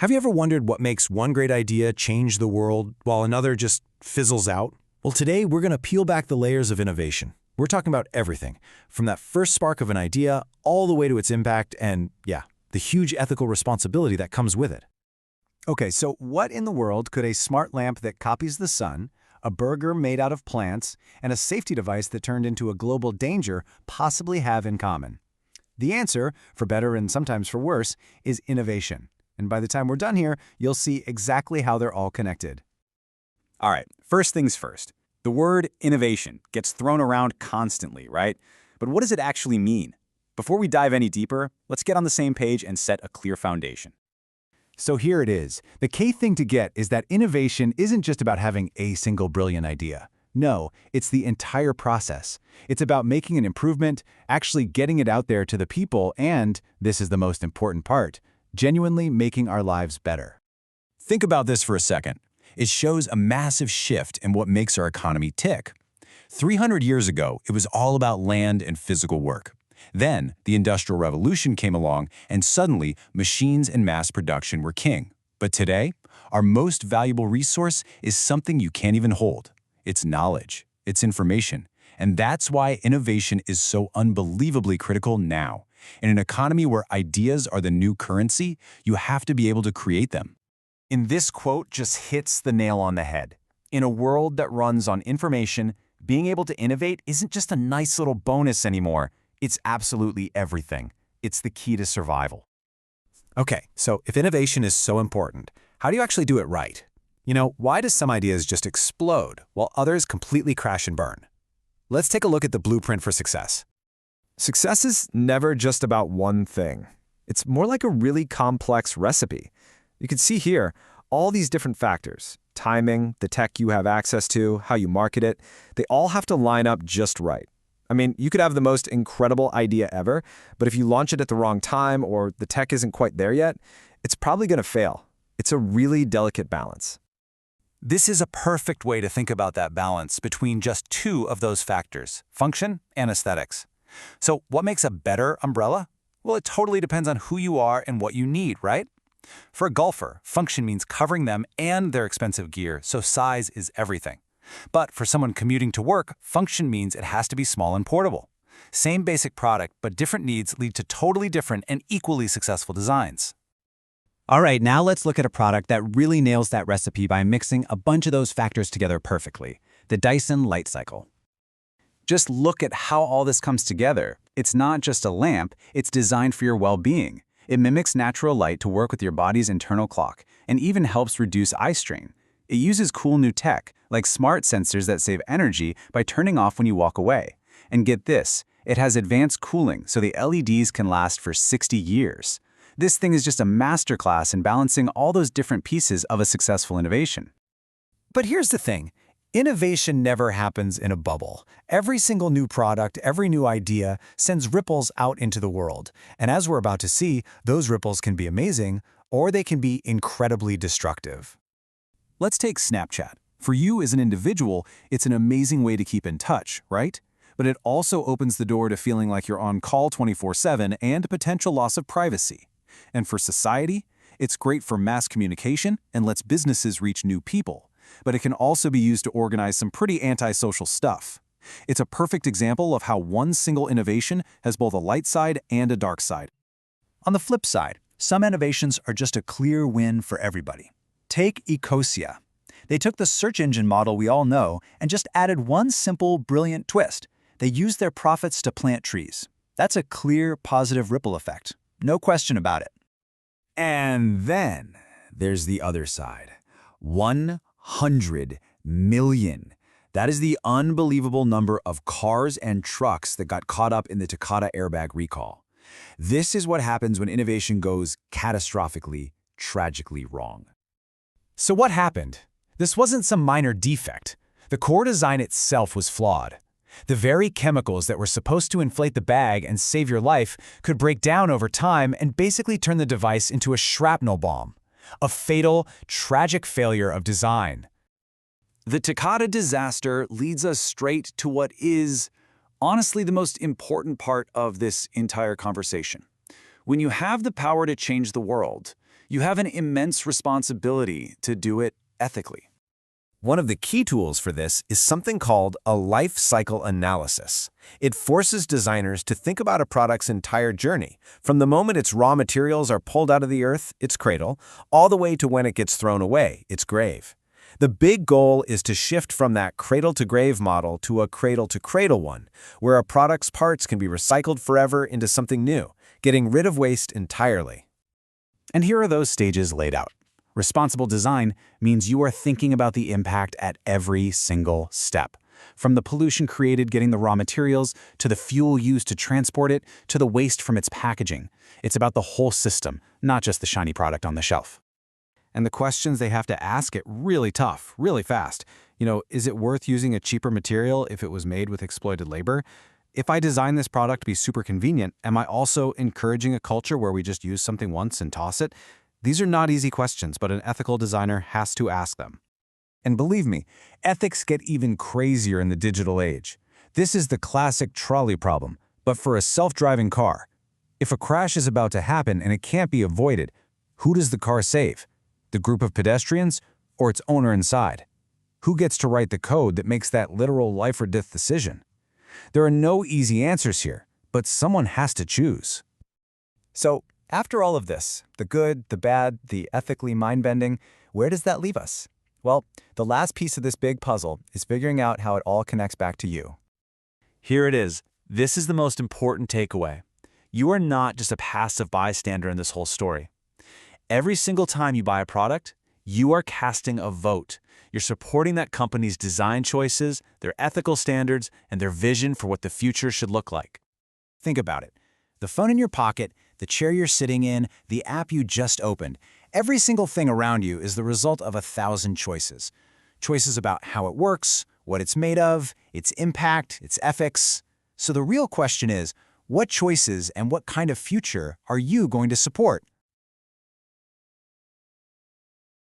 Have you ever wondered what makes one great idea change the world while another just fizzles out? Well, today we're going to peel back the layers of innovation. We're talking about everything, from that first spark of an idea all the way to its impact and, yeah, the huge ethical responsibility that comes with it. Okay, so what in the world could a smart lamp that copies the sun, a burger made out of plants, and a safety device that turned into a global danger possibly have in common? The answer, for better and sometimes for worse, is innovation. And by the time we're done here, you'll see exactly how they're all connected. All right, first things first. The word innovation gets thrown around constantly, right? But what does it actually mean? Before we dive any deeper, let's get on the same page and set a clear foundation. So here it is. The key thing to get is that innovation isn't just about having a single brilliant idea. No, it's the entire process. It's about making an improvement, actually getting it out there to the people, and, this is the most important part, genuinely making our lives better. Think about this for a second. It shows a massive shift in what makes our economy tick. 300 years ago, it was all about land and physical work. Then, the Industrial Revolution came along, and suddenly, machines and mass production were king. But today, our most valuable resource is something you can't even hold. It's knowledge, it's information. And that's why innovation is so unbelievably critical now. In an economy where ideas are the new currency, you have to be able to create them. And this quote just hits the nail on the head. In a world that runs on information, being able to innovate isn't just a nice little bonus anymore. It's absolutely everything. It's the key to survival. Okay, so if innovation is so important, how do you actually do it right? You know, why do some ideas just explode while others completely crash and burn? Let's take a look at the blueprint for success. Success is never just about one thing. It's more like a really complex recipe. You can see here all these different factors: timing, the tech you have access to, how you market it. They all have to line up just right. I mean, you could have the most incredible idea ever, but if you launch it at the wrong time or the tech isn't quite there yet, it's probably going to fail. It's a really delicate balance. This is a perfect way to think about that balance between just two of those factors, function and aesthetics. So what makes a better umbrella? Well, it totally depends on who you are and what you need, right? For a golfer, function means covering them and their expensive gear, so size is everything. But for someone commuting to work, function means it has to be small and portable. Same basic product, but different needs lead to totally different and equally successful designs. All right, now let's look at a product that really nails that recipe by mixing a bunch of those factors together perfectly: the Dyson Light Cycle. Just look at how all this comes together. It's not just a lamp, it's designed for your well-being. It mimics natural light to work with your body's internal clock and even helps reduce eye strain. It uses cool new tech, like smart sensors that save energy by turning off when you walk away. And get this, it has advanced cooling so the LEDs can last for 60 years. This thing is just a masterclass in balancing all those different pieces of a successful innovation. But here's the thing. Innovation never happens in a bubble. Every single new product, every new idea sends ripples out into the world. And as we're about to see, those ripples can be amazing, or they can be incredibly destructive. Let's take Snapchat. For you as an individual, it's an amazing way to keep in touch, right? But it also opens the door to feeling like you're on call 24/7 and potential loss of privacy. And for society, it's great for mass communication and lets businesses reach new people. But it can also be used to organize some pretty antisocial stuff. It's a perfect example of how one single innovation has both a light side and a dark side. On the flip side, some innovations are just a clear win for everybody. Take Ecosia. They took the search engine model we all know and just added one simple, brilliant twist. They used their profits to plant trees. That's a clear, positive ripple effect. No question about it. And then there's the other side. 100 million. That is the unbelievable number of cars and trucks that got caught up in the Takata airbag recall. This is what happens when innovation goes catastrophically, tragically wrong. So what happened? This wasn't some minor defect. The core design itself was flawed. The very chemicals that were supposed to inflate the bag and save your life could break down over time and basically turn the device into a shrapnel bomb. A fatal, tragic failure of design. The Takata disaster leads us straight to what is, honestly, the most important part of this entire conversation. When you have the power to change the world, you have an immense responsibility to do it ethically. One of the key tools for this is something called a life cycle analysis. It forces designers to think about a product's entire journey, from the moment its raw materials are pulled out of the earth, its cradle, all the way to when it gets thrown away, its grave. The big goal is to shift from that cradle-to-grave model to a cradle-to-cradle one, where a product's parts can be recycled forever into something new, getting rid of waste entirely. And here are those stages laid out. Responsible design means you are thinking about the impact at every single step. From the pollution created getting the raw materials, to the fuel used to transport it, to the waste from its packaging. It's about the whole system, not just the shiny product on the shelf. And the questions they have to ask get really tough, really fast. Is it worth using a cheaper material if it was made with exploited labor? If I design this product to be super convenient, am I also encouraging a culture where we just use something once and toss it? These are not easy questions, but an ethical designer has to ask them. And believe me, ethics get even crazier in the digital age. This is the classic trolley problem, but for a self-driving car. If a crash is about to happen and it can't be avoided, who does the car save? The group of pedestrians or its owner inside? Who gets to write the code that makes that literal life or death decision? There are no easy answers here, but someone has to choose. So, after all of this, the good, the bad, the ethically mind-bending, where does that leave us? Well, the last piece of this big puzzle is figuring out how it all connects back to you. Here it is. This is the most important takeaway. You are not just a passive bystander in this whole story. Every single time you buy a product, you are casting a vote. You're supporting that company's design choices, their ethical standards, and their vision for what the future should look like. Think about it. The phone in your pocket, the chair you're sitting in, the app you just opened. Every single thing around you is the result of 1,000 choices. Choices about how it works, what it's made of, its impact, its ethics. So the real question is, what choices and what kind of future are you going to support?